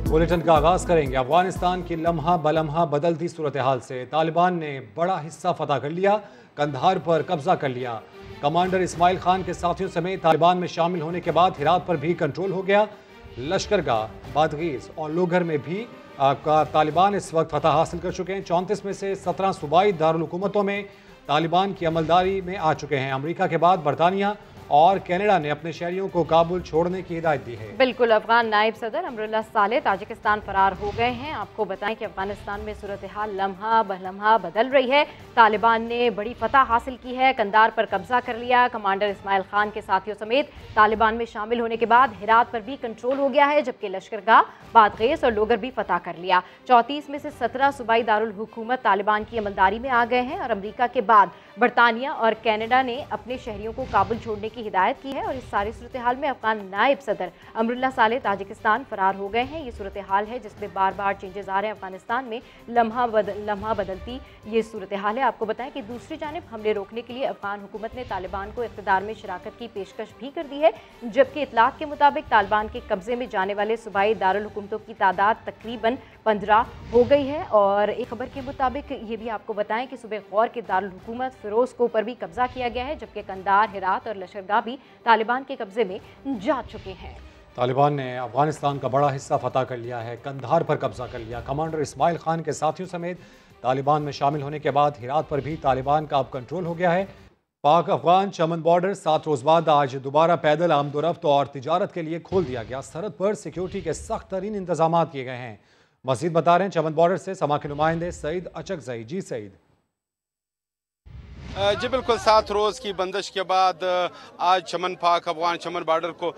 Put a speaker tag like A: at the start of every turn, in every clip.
A: Bulletin का आगाज करेंगे अफगानिस्तान की लम्हा बलम्हा बदलती सूरत हाल से। तालिबान ने बड़ा हिस्सा फतह कर लिया, कंधार पर कब्जा कर लिया। कमांडर इस्माइल खान के साथियों समेत तालिबान में शामिल होने के बाद हिरात पर भी कंट्रोल हो गया। लश्करगाह, बादगीज और लोगर में भी तालिबान इस वक्त फतह हासिल कर चुके हैं। 34 में से 17 सूबाई दारुल हुकूमतों में तालिबान की अमलदारी में आ चुके हैं। अमेरिका के बाद बरतानिया और कनाडा ने अपने शहरियों को काबुल छोड़ने की हिदायत दी है।
B: बिल्कुल, अफगान नायब सदर अमरुल्लाह सालेह ताजिकिस्तान फरार हो गए हैं। आपको बताएं कि अफगानिस्तान में सूरत हाल लम्हा बलम्हा बदल रही है। तालिबान ने बड़ी फतह हासिल की है, कंधार पर कब्जा कर लिया। कमांडर इस्माइल खान के साथियों समेत तालिबान में शामिल होने के बाद हिरात पर भी कंट्रोल हो गया है, जबकि लश्करगाह, बादगीस और लोगर भी फतह कर लिया। 34 में से 17 सूबाई दारुल हुकूमत तालिबान की अमलदारी में आ गए हैं और अमेरिका के बाद बरतानिया और कनाडा ने अपने शहरियों को काबुल छोड़ने की हिदायत की है। और इस सारी सूरत हाल में अफगान नायब सदर अमरुल्लाह सालेह ताजिकिस्तान फरार हो गए हैं। ये सूरत हाल है जिसमें बार बार चेंजेस आ रहे हैं। अफगानिस्तान में लम्हा बदलती ये सूरत हाल है। आपको बताएं कि दूसरी जानिब हमले रोकने के लिए अफगान हुकूमत ने तालिबान को इक़्तिदार में शराकत की पेशकश भी कर दी है, जबकि इतलात के मुताबिक तालिबान के कब्जे में जाने वाले सूबाई दारुल हुकूमतों की तादाद तकरीबन 15 हो गई है। और एक खबर के मुताबिक ये भी आपको बताएं कि सुबह गौर के दारुल हुकूमत फिरोजकोह पर भी कब्जा किया गया है, जबकि कंधार, हिरात और लश्करगाह भी तालिबान के कब्जे में जा चुके हैं।
A: तालिबान ने अफगानिस्तान का बड़ा हिस्सा फतह कर लिया है, कंधार पर कब्जा कर लिया। कमांडर इस्माइल खान के साथियों समेत तालिबान में शामिल होने के बाद हिरात पर भी तालिबान का अब कंट्रोल हो गया है। पाक अफगान चमन बॉर्डर 7 रोज बाद आज दोबारा पैदल आमदोरफ्त और तिजारत के लिए खोल दिया गया। सरहद पर सिक्योरिटी के सख्त तरीन इंतजाम किए गए हैं। मजीद बता रहे हैं चमन बॉर्डर से समा के नुमाइंदे सईद अचकजई। जी सईद।
C: जी बिल्कुल, 7 रोज़ की बंदिश के बाद आज चमन पाक अफगान चमन बॉर्डर को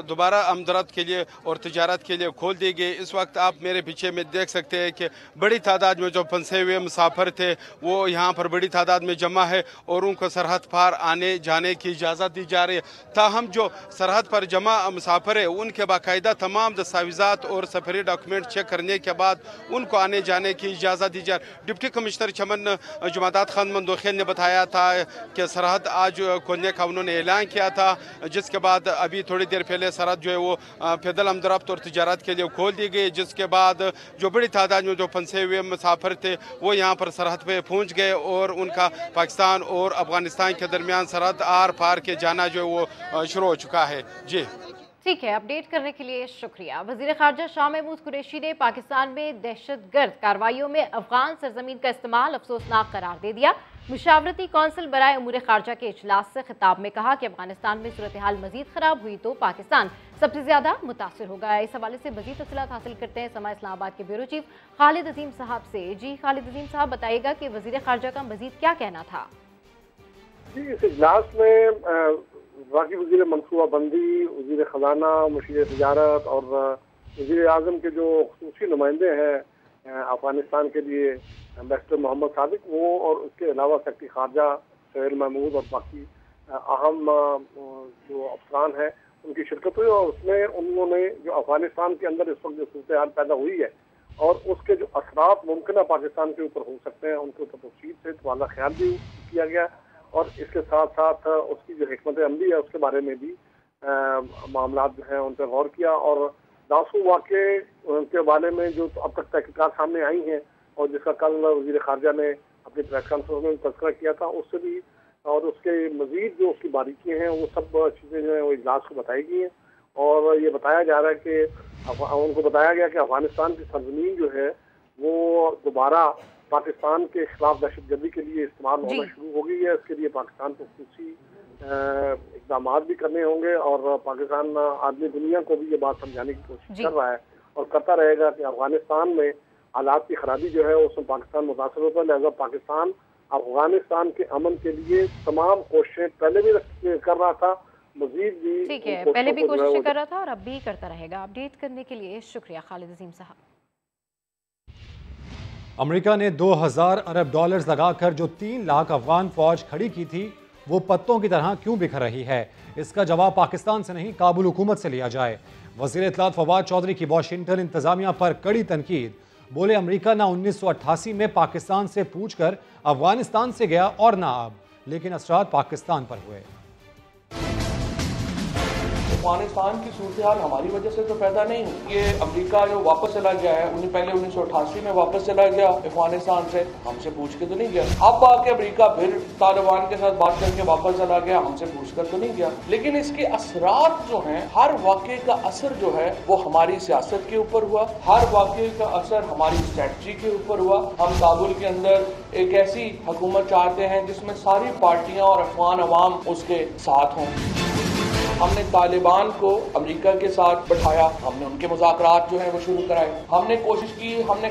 C: दोबारा आमदरफ्त के लिए और तिजारत के लिए खोल दी गई। इस वक्त आप मेरे पीछे में देख सकते हैं कि बड़ी तादाद में जो फंसे हुए मुसाफिर थे वो यहाँ पर बड़ी तादाद में जमा है और उनको सरहद पार आने जाने की इजाज़त दी जा रही है। ताहम जो सरहद पर जमा मुसाफिर है उनके बाकायदा तमाम दस्तावेज़ात और सफरी डॉक्यूमेंट चेक करने के बाद उनको आने जाने की इजाज़त दी जा रही है। डिप्टी कमिश्नर चमन जुमादात खान मंदोखिया ने बताया था कि सरहद आज खोलने का उन्होंने ऐलान किया था, जिसके बाद अभी थोड़ी देर पहले सरहद जो है वो पैदल आमदरफ्त और तिजारत के लिए खोल दी गई, जिसके बाद जो बड़ी तादाद में जो फंसे हुए मुसाफिर थे वो यहाँ पर सरहद पे पहुँच गए और उनका पाकिस्तान और अफगानिस्तान के दरमियान सरहद आर पार के जाना जो है वो शुरू हो चुका है। जी
B: ठीक है, अपडेट करने के लिए शुक्रिया। वज़ीर ख़ारजा शाह महमूद कुरैशी ने पाकिस्तान में दहशतगर्द कार्रवाइयों में अफगान सरजमीन का इस्तेमाल अफसोसनाक करार दे दिया। मुशावरती कौंसिल बराए उमूर ख़ारजा के इजलास से खिताब में कहा कि अफगानिस्तान में सूरत हाल मजीद ख़राब हुई तो पाकिस्तान सबसे ज़्यादा मुतासर होगा। इस हवाले से मजीद तफसीलात हासिल करते हैं समा इस्लामाबाद के ब्यूरो चीफ खालिद अजीम साहब से। जी खालिद अजीम साहब, बताइएगा कि वज़ीर ख़ारजा का मजीद क्या कहना था?
D: जी, इस इजलास में बाकी वज़ीर मनसूबा बंदी, वज़ीर ख़जाना, मुशीर तिजारत और वज़ीर आज़म के जो ख़ुसूसी नुमाइंदे हैं अफ़गानिस्तान के लिए एम्बेसडर मोहम्मद सादिक, वो और उसके अलावा सेक्रेटरी ख़ारजा सोहेल महमूद और बाकी अहम जो अफसरान हैं उनकी शिरकत हुई। और उसमें उन्होंने जो अफ़गानिस्तान के अंदर इस वक्त जो सूरत हाल पैदा हुई है और उसके जो असरात मुमकिन पाकिस्तान के ऊपर हो सकते हैं उनके ऊपर तफसील से वाला ख्याल भी किया गया। और इसके साथ साथ उसकी जो हिकमत अमली है उसके बारे में भी मामला जो हैं उन पर गौर किया। और दासू वाक़े के बारे में जो अब तक तहकीकात सामने आई हैं और जिसका कल वज़ीर ख़ारजा ने अपनी प्रेस कॉन्फ्रेंस में तज़किरा किया था, उससे भी और उसके मज़ीद जो उसकी बारीकियाँ हैं वो सब चीज़ें जो हैं वो इजलास को बताई गई हैं। और ये बताया जा रहा है कि उनको बताया गया कि अफ़गानिस्तान की सरजमीन जो है वो दोबारा पाकिस्तान के खिलाफ दहशतगर्दी के लिए इस्तेमाल होना शुरू हो गई है। इसके लिए पाकिस्तान को खुशी इक़दाम भी करने होंगे और पाकिस्तान आदमी दुनिया को भी ये बात समझाने की कोशिश कर रहा है और करता रहेगा कि अफगानिस्तान में हालात की खराबी जो है उसमें पाकिस्तान मुतासर होता है। लिहाजा पाकिस्तान अफगानिस्तान के अमन के लिए तमाम कोशिशें पहले भी कर रहा था, मजीद भी
B: ठीक है, पहले भी कोशिशें कर रहा था और अब भी करता रहेगा। अपडेट करने के लिए शुक्रिया खालिद अजीम साहब।
A: अमेरिका ने 2000 अरब डॉलर्स लगाकर जो 3 लाख अफगान फौज खड़ी की थी वो पत्तों की तरह क्यों बिखर रही है? इसका जवाब पाकिस्तान से नहीं काबुल हुकूमत से लिया जाए। वज़ीर इत्तलात फवाद चौधरी की वाशिंगटन इंतजामिया पर कड़ी तनकीद। बोले अमेरिका ना 1988 में पाकिस्तान से पूछकर अफगानिस्तान से गया और ना अब, लेकिन असरात पाकिस्तान पर हुए।
E: अफगानिस्तान की सूरत हाल हमारी वजह से तो पैदा नहीं हुई। ये अमेरिका जो वापस चला गया है, उन्हें पहले 1988 में वापस चला गया अफगानिस्तान से, हमसे पूछ के तो नहीं गया। अब आके अमेरिका फिर तालिबान के साथ बात करके वापस चला गया, हमसे पूछ कर तो नहीं गया। लेकिन इसके असरात जो हैं, हर वाक़े का असर जो है वो हमारी सियासत के ऊपर हुआ, हर वाक़े का असर हमारी स्ट्रेटजी के ऊपर हुआ। हम काबुल के अंदर एक ऐसी हुकूमत चाहते हैं जिसमें सारी पार्टियां और अफगान अवाम उसके साथ हों। हमने तालिबान को अमेरिका के साथ बैठाया, हमने उनके मुज़ाकरात जो है वो शुरू कराए, हमने कोशिश की, हमने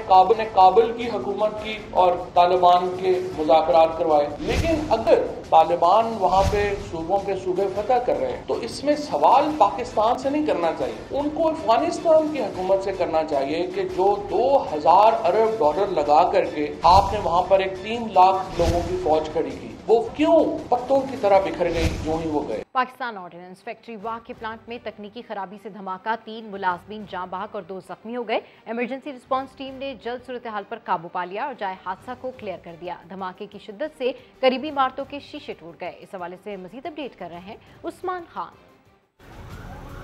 E: काबुल की हुकूमत की और तालिबान के मुज़ाकरात करवाए। लेकिन अगर तालिबान वहाँ पे सूबे फतह कर रहे हैं तो इसमें सवाल पाकिस्तान से नहीं करना चाहिए, उनको अफगानिस्तान की हुकूमत से करना चाहिए कि जो 2000 अरब डॉलर लगा करके आपने वहाँ पर एक 3 लाख लोगों की फौज खड़ी की, वो क्यों पत्तों की तरह बिखर गई जो ही वो गए।
B: पाकिस्तान ऑर्डिनेंस फैक्ट्री वाह के प्लांट में तकनीकी खराबी से धमाका, 3 मुलाजमीन जाँ बहक और 2 जख्मी हो गए। इमरजेंसी रिस्पांस टीम ने जल्द सूरत हाल पर काबू पा लिया और जाए हादसा को क्लियर कर दिया। धमाके की शिद्दत से करीबी इमारतों के शीशे टूट गए। इस हवाले से मजीद अपडेट कर रहे हैं उस्मान खान।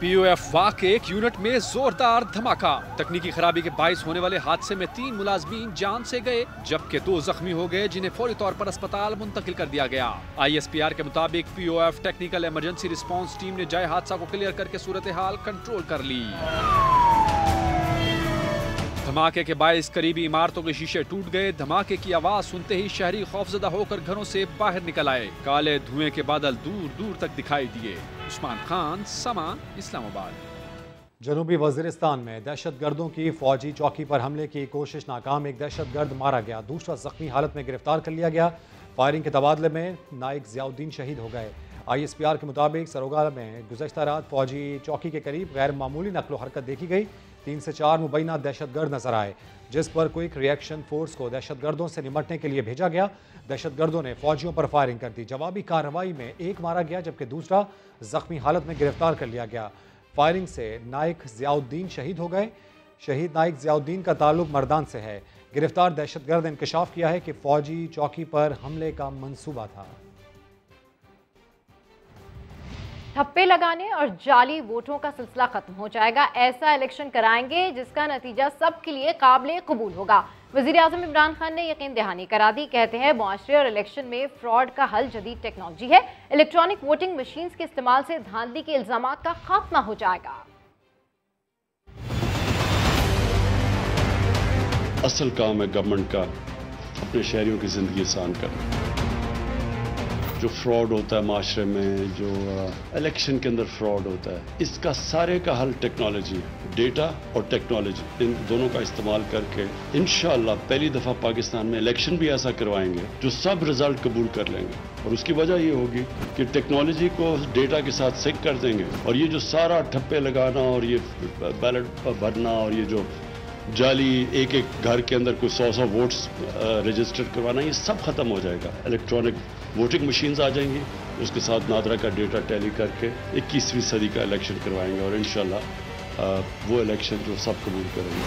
F: POF वाह के एक यूनिट में जोरदार धमाका, तकनीकी खराबी के बाइस होने वाले हादसे में 3 मुलाजमीन जान से गए जबकि 2 जख्मी हो गए जिन्हें फौरी तौर पर अस्पताल मुंतकिल कर दिया गया। ISPR के मुताबिक POF technical emergency response team ने जाए हादसा को क्लियर करके सूरत हाल कंट्रोल कर ली। धमाके के बाइस करीबी इमारतों के शीशे टूट गए। धमाके की आवाज सुनते ही शहरी खौफजदा होकर घरों से बाहर निकल आए। काले धुएं के बादल दूर दूर तक दिखाई दिए। उस्मान खान, समा, इस्लामाबाद।
A: जनूबी वजीरिस्तान में दहशतगर्दों की फौजी चौकी पर हमले की कोशिश नाकाम, एक दहशतगर्द मारा गया, दूसरा जख्मी हालत में गिरफ्तार कर लिया गया। फायरिंग के तबादले में नाइक जियाउद्दीन शहीद हो गए। ISPR के मुताबिक सरोगा में गुज़श्ता रात फौजी चौकी के करीब गैर मामूली नकलो हरकत देखी गई। 3 से 4 मुबैना दहशतगर्द नजर आए, जिस पर क्विक रिएक्शन फोर्स को दहशतगर्दों से निपटने के लिए भेजा गया। दहशतगर्दों ने फौजियों पर फायरिंग कर दी। जवाबी कार्रवाई में एक मारा गया जबकि दूसरा जख्मी हालत में गिरफ्तार कर लिया गया। फायरिंग से नाइक जियाउद्दीन शहीद हो गए। शहीद नाइक जियाउद्दीन का ताल्लुक मर्दान से है। गिरफ्तार दहशतगर्द ने इंकशाफ किया है कि फौजी चौकी पर हमले का मंसूबा था।
B: ठप्पे लगाने और जाली वोटों का सिलसिला खत्म हो जाएगा। ऐसा इलेक्शन कराएंगे जिसका नतीजा सबके लिए काबिल कबूल होगा। वज़ीर आज़म इमरान खान ने यकीन दहानी करा दी। कहते हैं मुआशरे और इलेक्शन में फ्रॉड का हल जदीद टेक्नोलॉजी है। इलेक्ट्रॉनिक वोटिंग मशीन्स के इस्तेमाल से धांधली के इल्जामात का खात्मा हो जाएगा।
G: असल काम है गवर्नमेंट का अपने शहरियों की जिंदगी आसान करना। जो फ्रॉड होता है माशरे में, जो इलेक्शन के अंदर फ्रॉड होता है, इसका सारे का हल टेक्नोलॉजी, डेटा और टेक्नोलॉजी, इन दोनों का इस्तेमाल करके इंशाअल्लाह पहली दफ़ा पाकिस्तान में इलेक्शन भी ऐसा करवाएंगे जो सब रिजल्ट कबूल कर लेंगे। और उसकी वजह ये होगी कि टेक्नोलॉजी को डेटा के साथ सिंक कर देंगे और ये जो सारा ठप्पे लगाना और ये बैलेट भरना और ये जो जाली एक घर के अंदर कोई 100 वोट्स रजिस्टर करवाना, ये सब खत्म हो जाएगा। इलेक्ट्रॉनिक वोटिंग मशीन्स आ जाएंगी, उसके साथ नादरा का डेटा टैली करके 21वीं सदी का इलेक्शन करवाएंगे और इंशाल्लाह वो इलेक्शन जो सब कबूल करेंगे।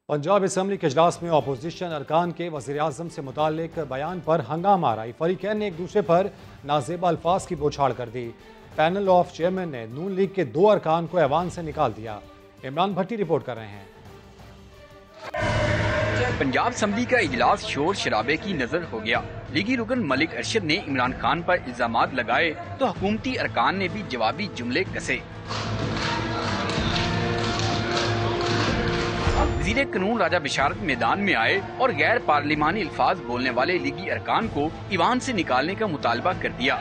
A: पंजाब असम्बली के इजलास में अपोजिशन अरकान के वज़ीर आज़म से मुताल्लिक बयान पर हंगामा रहा। फरीकैन ने एक दूसरे पर नाजेबा अल्फाज की बौछार कर दी। पैनल ऑफ चेयरमैन ने नून लीग के 2 अरकान को ऐवान से निकाल दिया। इमरान भट्टी रिपोर्ट कर रहे हैं।
H: पंजाब असम्बली का इजलास शोर शराबे की नजर हो गया। लीगी रुकन मलिक अरशद ने इमरान खान पर इल्जामात लगाए तो हुकूमती अरकान ने भी जवाबी जुमले कसे। वज़ीर कानून राजा बिशारत मैदान में आए और गैर पार्लिमानी अल्फाज बोलने वाले लीगी अरकान को ईवान से निकालने का मुतालबा कर दिया।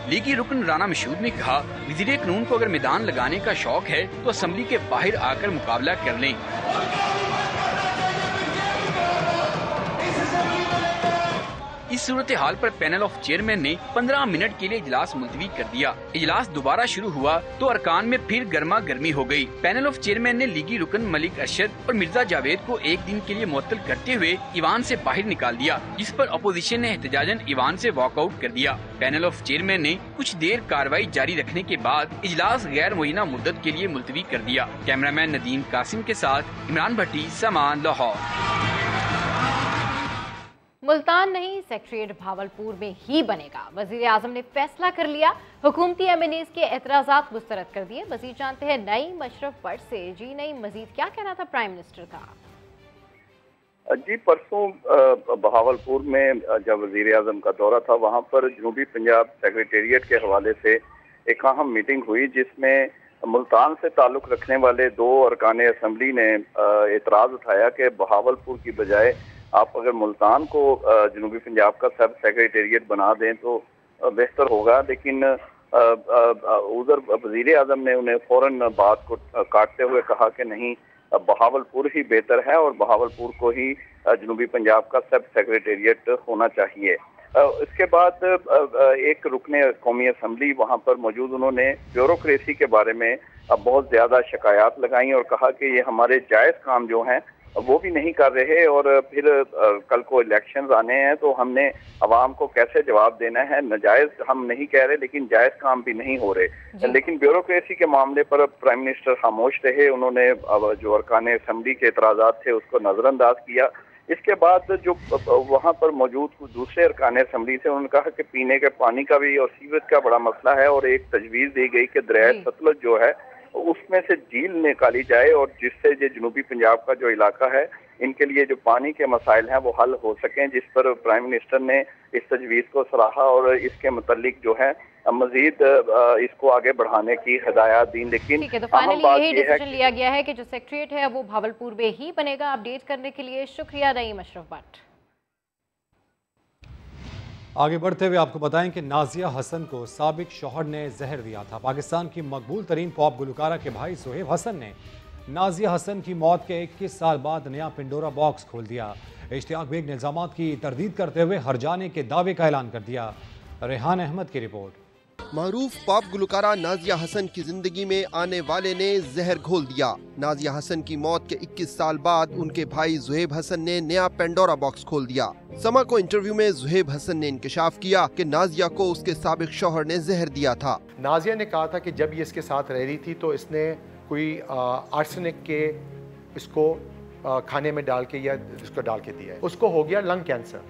H: लीगी रुकन राना मशहूद ने कहा, वज़ीर कानून को अगर मैदान लगाने का शौक है तो असम्बली के बाहर आकर मुकाबला कर लें। इस सूरत हाल पर पैनल ऑफ चेयरमैन ने 15 मिनट के लिए इजलास मुलतवी कर दिया। इजलास दोबारा शुरू हुआ तो अरकान में फिर गर्मा गर्मी हो गई। पैनल ऑफ चेयरमैन ने लीगी रुकन मलिक अरशद और मिर्जा जावेद को एक दिन के लिए मुअत्तल करते हुए ईवान से बाहर निकाल दिया, जिस पर अपोजिशन ने एहतजाजन ईवान से वॉकआउट कर दिया। पैनल ऑफ चेयरमैन ने कुछ देर कार्रवाई जारी रखने के बाद इजलास गैर मुय्यना मुद्दत के लिए मुलतवी कर दिया। कैमरामैन नदीम कासिम के साथ इमरान भट्टी, समा, लाहौर।
B: मुल्तान नहीं, सेक्रेटेरिएट भावलपुर में ही बनेगा। वजीर आजम ने फैसला कर लिया। हुकूमती एमएनएस के एतराजात मुस्तरद कर दिए। मजीद जानते हैं नईम अशरफ बट से। जी नईम, मजीद क्या कहना था प्राइम मिनिस्टर का?
I: जी, परसों बहावलपुर में जब वजीर आजम का दौरा था, वहाँ पर जनूबी पंजाब सेक्रेटेरिएट के हवाले से एक अहम मीटिंग हुई, जिसमें मुल्तान से ताल्लुक़ रखने वाले 2 अरकान असम्बली ने एतराज़ उठाया कि बहावलपुर की बजाय आप अगर मुल्तान को जनूबी पंजाब का सब सेक्रेटेरिएट बना दें तो बेहतर होगा। लेकिन उधर वजीर आजम ने उन्हें फ़ौरन बात को काटते हुए कहा कि नहीं, बहावलपुर ही बेहतर है और बहावलपुर को ही जनूबी पंजाब का सब सेक्रेटेरिएट होना चाहिए। इसके बाद एक रुकने कौमी असम्बली वहाँ पर मौजूद, उन्होंने ब्यूरोक्रेसी के बारे में बहुत ज़्यादा शिकायत लगाई और कहा कि ये हमारे जायज़ काम जो हैं वो भी नहीं कर रहे, और फिर कल को इलेक्शंस आने हैं तो हमने अवाम को कैसे जवाब देना है। नाजायज़ हम नहीं कह रहे, लेकिन जायज़ काम भी नहीं हो रहे। लेकिन ब्यूरोक्रेसी के मामले पर प्राइम मिनिस्टर खामोश रहे। उन्होंने जो अरकान असम्बली के एतराज़ात थे उसको नज़रअंदाज किया। इसके बाद जो वहाँ पर मौजूद दूसरे अरकान असम्बली थे, उन्होंने कहा कि पीने के पानी का भी और सीवरेज का बड़ा मसला है, और एक तजवीज़ दी गई कि दरिया सतलुज जो है उसमें से झील निकाली जाए, और जिससे ये जनूबी पंजाब का जो इलाका है इनके लिए जो पानी के मसाइल हैं वो हल हो सकें, जिस पर प्राइम मिनिस्टर ने इस तजवीज़ को सराहा और इसके मुतालिक जो है मजीद इसको आगे बढ़ाने की हिदायत दी। लेकिन
B: तो फाइनली यही डिसीजन लिया गया है कि जो सेक्रेटेरिएट है वो भावलपुर में ही बनेगा। अपडेट करने के लिए शुक्रिया नईम अशरफ बट।
A: आगे बढ़ते हुए आपको बताएं कि नाजिया हसन को साबिक शौहर ने जहर दिया था। पाकिस्तान की मकबूल तरीन पॉप गुलकारा के भाई सुहेब हसन ने नाजिया हसन की मौत के 21 साल बाद नया पिंडोरा बॉक्स खोल दिया। इश्तियाक बेग ने इल्जामात की तरदीद करते हुए हर जाने के दावे का ऐलान कर दिया। रेहान अहमद की रिपोर्ट।
J: मारूफ पॉप गुलकारा नाजिया हसन की जिंदगी में आने वाले ने जहर घोल दिया। नाजिया हसन की मौत के 21 साल बाद उनके भाई ज़ुहैब हसन ने नया पेंडोरा बॉक्स खोल दिया। समा को इंटरव्यू में ज़ुहैब हसन ने इंकशाफ किया कि नाजिया को उसके साबिक शौहर ने जहर दिया था।
K: नाजिया ने कहा था कि जब ये इसके साथ रह रही थी तो इसने कोई आर्सेनिक के इसको खाने में डाल के या इसको डाल के दिया है। उसको हो गया लंग कैंसर,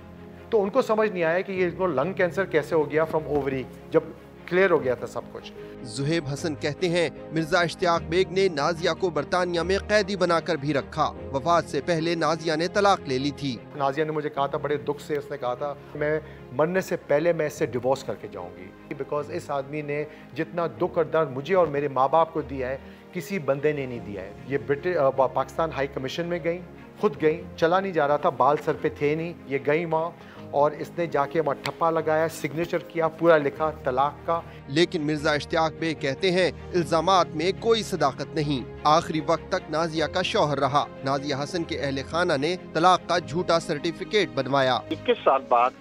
K: तो उनको समझ नहीं आया कि ये इसको लंग कैंसर कैसे हो गया फ्रॉम ओवरी, जब क्लियर हो गया था सब कुछ।
J: ज़ुहैब हसन कहते हैं मिर्जा इश्तियाक बेग ने नाजिया को बरतानिया में कैदी बनाकर भी रखा। वफात से पहले नाजिया ने तलाक ले ली थी।
K: नाजिया ने मुझे कहा था बड़े दुख से, उसने कहा था मैं मरने से पहले मैं इससे डिवोर्स करके जाऊंगी, बिकॉज इस आदमी ने जितना दुख और दर्द मुझे और मेरे माँ बाप को दिया है किसी बंदे ने नहीं दिया है। ये पाकिस्तान हाई कमीशन में गई, खुद गई, चला नहीं जा रहा था, बाल सर पे थे नहीं, ये गई वहाँ और इसने जाके वहाँ ठप्पा लगाया, सिग्नेचर किया, पूरा लिखा तलाक का।
J: लेकिन मिर्जा इश्तियाक बेग कहते हैं इल्जामात में कोई सदाकत नहीं। आखिरी वक्त तक नाजिया का शौहर रहा। नाजिया हसन के अहले खाना ने तलाक का झूठा सर्टिफिकेट बनवाया।
L: 21 साल बाद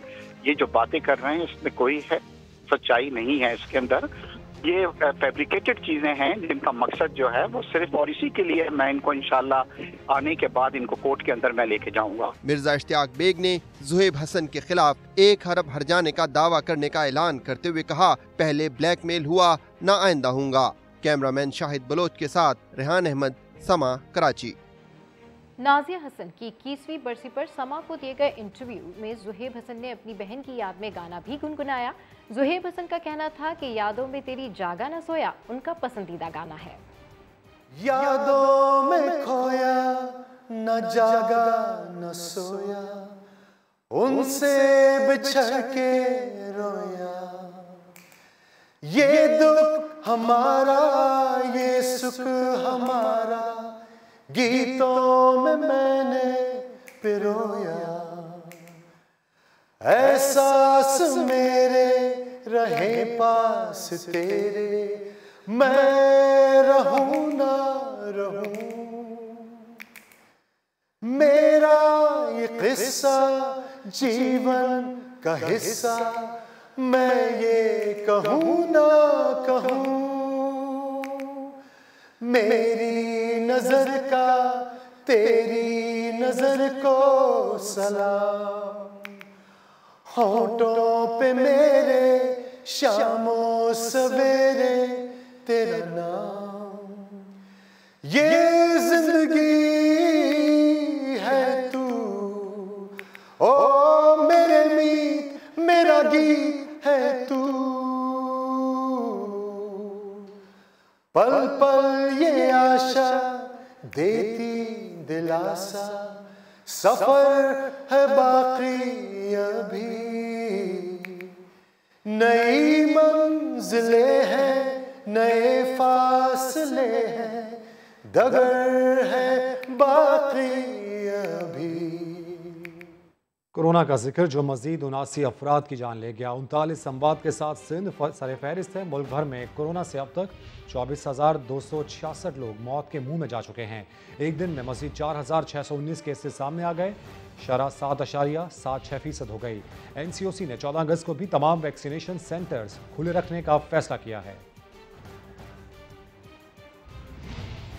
L: ये जो बातें कर रहे हैं इसमें कोई है सच्चाई नहीं है। इसके अंदर ये फैब्रिकेटेड चीजें हैं जिनका मकसद जो है वो सिर्फ, और इसी के लिए मैं इनको इंशाल्लाह आने के बाद इनको कोर्ट के अंदर मैं लेके जाऊंगा।
J: मिर्जा इश्तियाक बेग ने ज़ुहैब हसन के खिलाफ 1 अरब हर्जाने का दावा करने का ऐलान करते हुए कहा पहले ब्लैकमेल हुआ, न आइंदा होगा। कैमरामैन शाहिद बलोच के साथ रेहान अहमद, समा, कराची।
B: नाजिया हसन की 21वीं बरसी पर समा को दिए गए इंटरव्यू में ज़ुहैब हसन ने अपनी बहन की याद में गाना भी गुनगुनाया। ज़ुहैब हसन का कहना था कि यादों में तेरी जागा न सोया उनका पसंदीदा गाना है।
M: यादों में खोया न जागा न सोया, उनसे बिछड़ के रोया, ये दुख हमारा ये सुख हमारा, गीतों में मैंने पिरोया, एहसास मेरे रहे पास तेरे, मैं रहूं ना रहूं, मेरा ये किस्सा जीवन का हिस्सा, मैं ये कहूं ना कहूं, मेरी नजर का तेरी नजर को सलाम, होंठों पे मेरे शामों सवेरे तेरा नाम, ये जिंदगी है तू ओ पल पल ये आशा देती दिलासा, सफर है बाकी अभी, नई मंजिलें हैं, नए फासले हैं, डगर है बाकी अभी।
A: कोरोना का जिक्र जो मजीद 79 अफराद की जान ले गया। 39 अमवात के साथ सिंध सर फहरिस्त है। मुल्क भर में कोरोना से अब तक 24,266 लोग मौत के मुंह में जा चुके हैं। एक दिन में मजीद 4,619 केसेस सामने आ गए। शरह 7.76% हो गई। NCOC ने 14 अगस्त को भी तमाम वैक्सीनेशन सेंटर्स खुले रखने का फैसला किया है।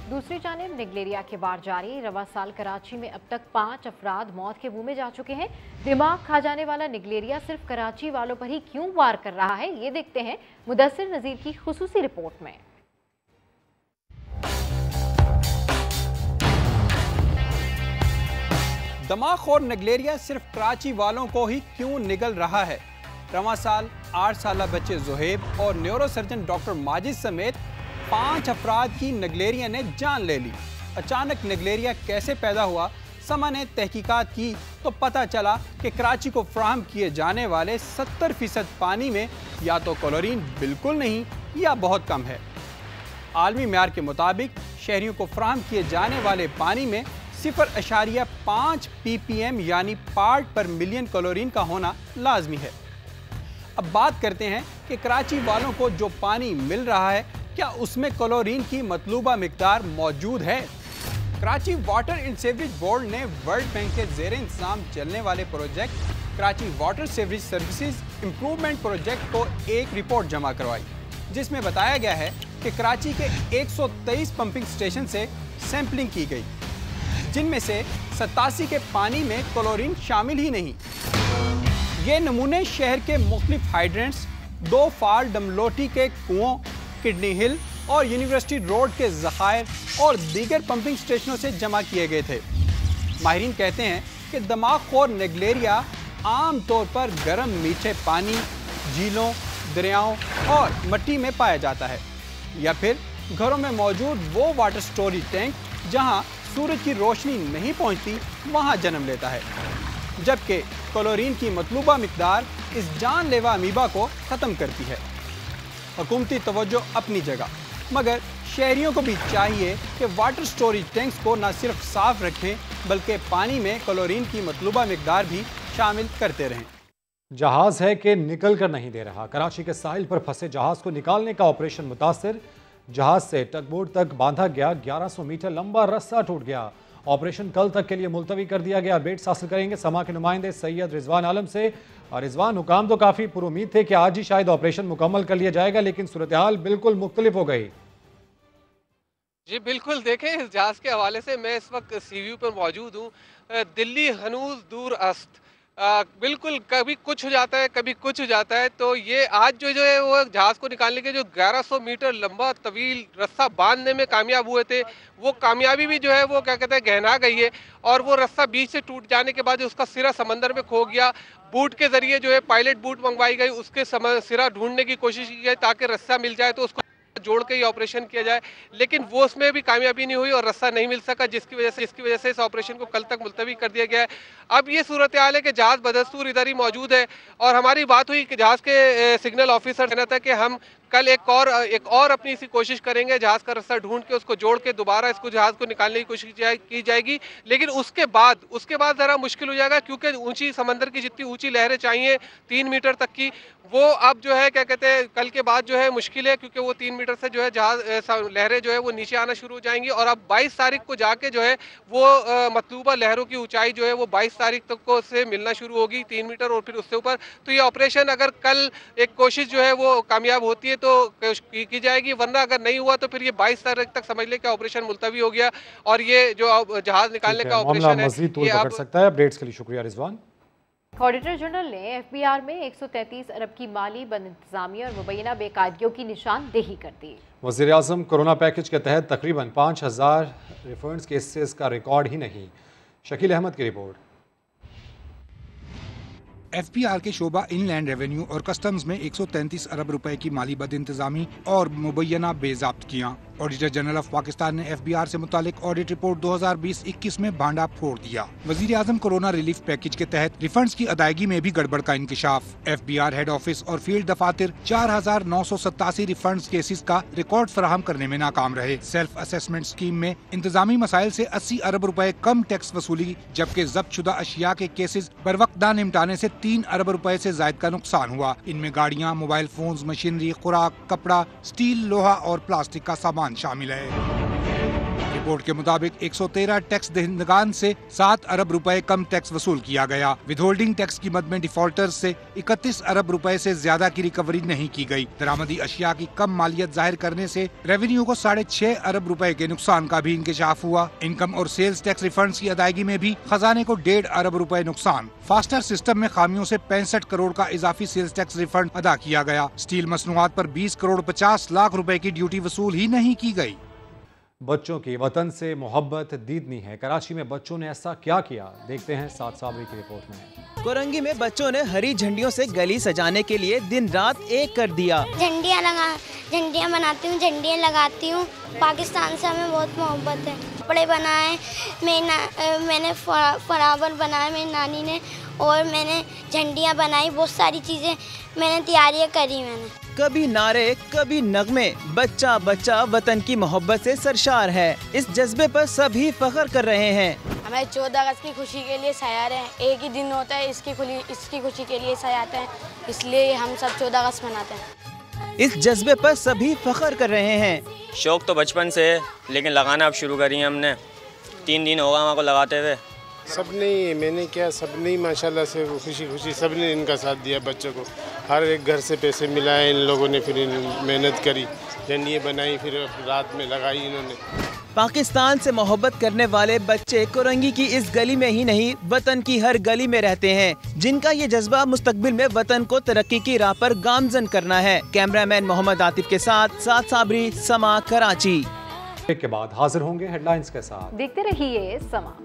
B: दूसरी जानिब निगलेरिया के वार जारी। रवा साल कराची में अब तक 5 अफराद मौत के मुंह में जा चुके हैं। दिमाग खा जाने वाला निगलेरिया सिर्फ कराची वालों पर ही क्यों वार कर रहा है, ये देखते हैं मुदस्सिर नजीर की खुसूसी रिपोर्ट में।
N: दमाखोर निगलेरिया सिर्फ कराची वालों को ही क्यों निगल रहा है। रवा साल 8 साल बच्चे जुहेब और न्यूरोसर्जन डॉक्टर माजिद समेत 5 अफराद की निगलेरिया ने जान ले ली। अचानक निगलेरिया कैसे पैदा हुआ, समा ने तहकीकात की तो पता चला कि कराची को फ्राहम किए जाने वाले 70% पानी में या तो क्लोरीन बिल्कुल नहीं या बहुत कम है। आलमी म्यार के मुताबिक शहरियों को फ्राहम किए जाने वाले पानी में 0.5 ppm यानी पार्ट पर मिलियन क्लोरीन का होना लाजमी है। अब बात करते हैं कि कराची वालों को जो पानी मिल रहा है क्या उसमें क्लोरीन की मतलूबा मिकदार मौजूद है। Karachi water and sewerage board ने वर्ल्ड बैंक के ज़ेरे इंतजाम चलने वाले project Karachi water sewerage services improvement project को एक रिपोर्ट जमा करवाई, जिसमें बताया गया है कि कराची के 123 पंपिंग स्टेशन से सैंपलिंग की गई, जिनमें से 87 के पानी में क्लोरीन शामिल ही नहीं। ये नमूने शहर के मुख्तलिफ हाइड्रेंट्स, 2 फाल डमलोटी के कुओं, किडनी हिल और यूनिवर्सिटी रोड के ज़खायर और दीगर पंपिंग स्टेशनों से जमा किए गए थे। माहिरीन कहते हैं कि दमाखोर निगलेरिया आम तौर पर गर्म मीठे पानी, झीलों, दरियाओं और मिट्टी में पाया जाता है, या फिर घरों में मौजूद वो वाटर स्टोरेज टैंक जहां सूरज की रोशनी नहीं पहुंचती वहां जन्म लेता है। जबकि क्लोरीन की मतलूबा मिकदार इस जानलेवा अमीबा को ख़त्म करती है। हुकूमती तवज्जो अपनी जगह, मगर शहरियों को भी चाहिए कि वाटर स्टोरेज टैंक्स को न सिर्फ साफ रखें बल्कि पानी में क्लोरीन की मतलूबा मिकदार भी शामिल करते रहें।
A: जहाज है कि निकल कर नहीं दे रहा। कराची के साहिल पर फंसे जहाज को निकालने का ऑपरेशन मुतासिर। जहाज से टगबोट तक बांधा गया 1100 मीटर लंबा रस्सा टूट गया। ऑपरेशन कल तक के लिए मुलतवी कर दिया गया। अपडेट्स हासिल करेंगे समा के नुमाइंदे सैयद रिजवान आलम से। और रिजवान, हुकाम तो काफ़ी पुरुमीद थे कि आज ही शायद ऑपरेशन मुकम्मल कर लिया जाएगा, लेकिन सूरत हाल बिल्कुल मुख्तलिफ हो गई।
O: जी बिल्कुल, देखें इस जहाज़ के हवाले से मैं इस वक्त सीव्यू पर मौजूद हूँ। दिल्ली हनूज दूर अस्त, बिल्कुल कभी कुछ हो जाता है कभी कुछ हो जाता है। तो ये आज जो है वो जहाज़ को निकालने के जो 1100 मीटर लंबा तवील रस्सा बांधने में कामयाब हुए थे, वो कामयाबी भी जो है वो क्या कहते हैं गहना गई है। और वो रस्सा बीच से टूट जाने के बाद उसका सिरा समंदर में खो गया। बूट के जरिए जो है पायलट बूट मंगवाई गई, उसके सिरा ढूंढने की कोशिश की गई ताकि रस्सा मिल जाए तो उसको जोड़ के ही ऑपरेशन किया जाए, लेकिन वो उसमें भी कामयाबी नहीं हुई और रस्सा नहीं मिल सका, जिसकी वजह से इस ऑपरेशन को कल तक मुलतवी कर दिया गया है। अब ये सूरत हाल है कि जहाज़ बदस्तूर इधर ही मौजूद है और हमारी बात हुई कि जहाज़ के सिग्नल ऑफिसर कहना था कि हम कल एक और अपनी इसी कोशिश करेंगे, जहाज़ का रास्ता ढूंढ के उसको जोड़ के दोबारा इसको जहाज़ को निकालने की कोशिश की जाएगी। लेकिन उसके बाद ज़रा मुश्किल हो जाएगा, क्योंकि ऊंची समंदर की जितनी ऊंची लहरें चाहिए 3 मीटर तक की, वो अब जो है क्या कहते हैं कल के बाद जो है मुश्किल है, क्योंकि वो 3 मीटर से जो है जहाज लहरें जो है वो नीचे आना शुरू हो जाएंगी। और अब 22 तारीख को जाके जो है वो मतलूबा लहरों की ऊंचाई जो है वो 22 तारीख तक को से मिलना शुरू होगी, 3 मीटर और फिर उससे ऊपर। तो ये ऑपरेशन अगर कल एक कोशिश जो है वो कामयाब होती है तो की जाएगी, वरना अगर नहीं हुआ तो फिर ये 22 तारीख तक समझ ले कि ऑपरेशन मुलतवी हो गया और ये जो जहाज निकालने का ऑपरेशन है
A: ये अब सकता है। अपडेट्स के लिए शुक्रिया रिजवान।
B: ऑडिटर जनरल ने FBR में 133 अरब की माली बदइंतजामी और मुबैना बेकायदगियों की निशानदेही कर दी।
A: वज़ीर आज़म कोरोना पैकेज के तहत तकरीबन 5000 रिफंड्स केसेस का रिकॉर्ड ही नहीं। शकील अहमद की रिपोर्ट।
P: FBR के शोबा इनलैंड रेवेन्यू और कस्टम्स में 133 अरब रुपए की माली बदइंतजामी और मुबैना बेज़ाब्त किया। ऑडिटर जनरल ऑफ पाकिस्तान ने FBR से मुतालिक ऑडिट रिपोर्ट 2020-21 में भांडा फोड़ दिया। वजीर आजम कोरोना रिलीफ पैकेज के तहत रिफंड्स की अदायगी में भी गड़बड़ का इंकशाफ। FBR हेड ऑफिस और फील्ड दफातर 4,987 रिफंड्स केसेस का रिकॉर्ड फराहम करने में नाकाम रहे। सेल्फ असेसमेंट स्कीम में इंतजामी मसाइल से 80 अरब रुपए कम टैक्स वसूली, जबकि जब्त शुदा अशिया के केसेस बर वक्त न निपटाने से 3 अरब रुपए से जायद का नुकसान हुआ। इनमें गाड़ियाँ, मोबाइल फोन, मशीनरी, खुराक, कपड़ा, स्टील, लोहा और प्लास्टिक का सामान शामिल है। रिपोर्ट के मुताबिक 113 टैक्स दहिंदगान से 7 अरब रुपए कम टैक्स वसूल किया गया। विदहोल्डिंग टैक्स की मद में डिफॉल्टर्स से 31 अरब रुपए से ज्यादा की रिकवरी नहीं की गई। दरामदी अशिया की कम मालियत जाहिर करने से रेवेन्यू को 6.5 अरब रुपए के नुकसान का भी इंकशाफ हुआ। इनकम और सेल्स टैक्स रिफंड्स की अदायगी में भी खजाने को 1.5 अरब रुपए नुकसान। फास्टर सिस्टम में खामियों से 65 करोड़ का इजाफी सेल्स टैक्स रिफंड अदा किया गया। स्टील मसनूआत पर 20 करोड़ 50 लाख रुपए की ड्यूटी वसूल ही नहीं की गई।
A: बच्चों की वतन से मोहब्बत दीदनी है। कराची में बच्चों ने ऐसा क्या किया, देखते हैं साद साबरी की रिपोर्ट में।
Q: कोरंगी में बच्चों ने हरी झंडियों से गली सजाने के लिए दिन रात एक कर दिया।
R: झंडियाँ बनाती हूँ, झंडियाँ लगाती हूँ। पाकिस्तान से हमें बहुत मोहब्बत है। कपड़े बनाए, मैंने फ्लावर बनाए मेरी नानी ने, और मैंने झंडियाँ बनाई। बहुत सारी चीज़ें मैंने तैयारियाँ करी। मैंने
Q: कभी नारे, कभी नगमे, बच्चा बच्चा वतन की मोहब्बत से सरशार है। इस जज्बे पर सभी फख्र कर रहे हैं।
R: हमें 14 अगस्त की खुशी के लिए सयार हैं। एक ही दिन होता है, इसकी खुशी के लिए सयाते हैं, इसलिए हम सब 14 अगस्त मनाते हैं।
Q: इस जज्बे पर सभी फख्र कर रहे हैं।
S: शौक तो बचपन से है, लेकिन लगाना अब शुरू करी है हमने। 3 दिन होगा हमको लगाते हुए।
T: सबने, मैंने क्या, सबने माशाल्लाह से खुशी खुशी सबने इनका साथ दिया। बच्चों को हर एक घर से पैसे मिलाए इन लोगों ने, फिर मेहनत करी, झंडियाँ बनाई, फिर रात में लगाई इन्होंने।
Q: पाकिस्तान से मोहब्बत करने वाले बच्चे कोरंगी की इस गली में ही नहीं, वतन की हर गली में रहते हैं, जिनका ये जज्बा मुस्तकबिल में वतन को तरक्की की राह पर गामजन करना है। कैमरामैन मोहम्मद आतिफ के साथ साद साबरी, समा, कराची।
A: के बाद हाजिर होंगे हेडलाइंस के साथ।
B: देखते रहिए समा।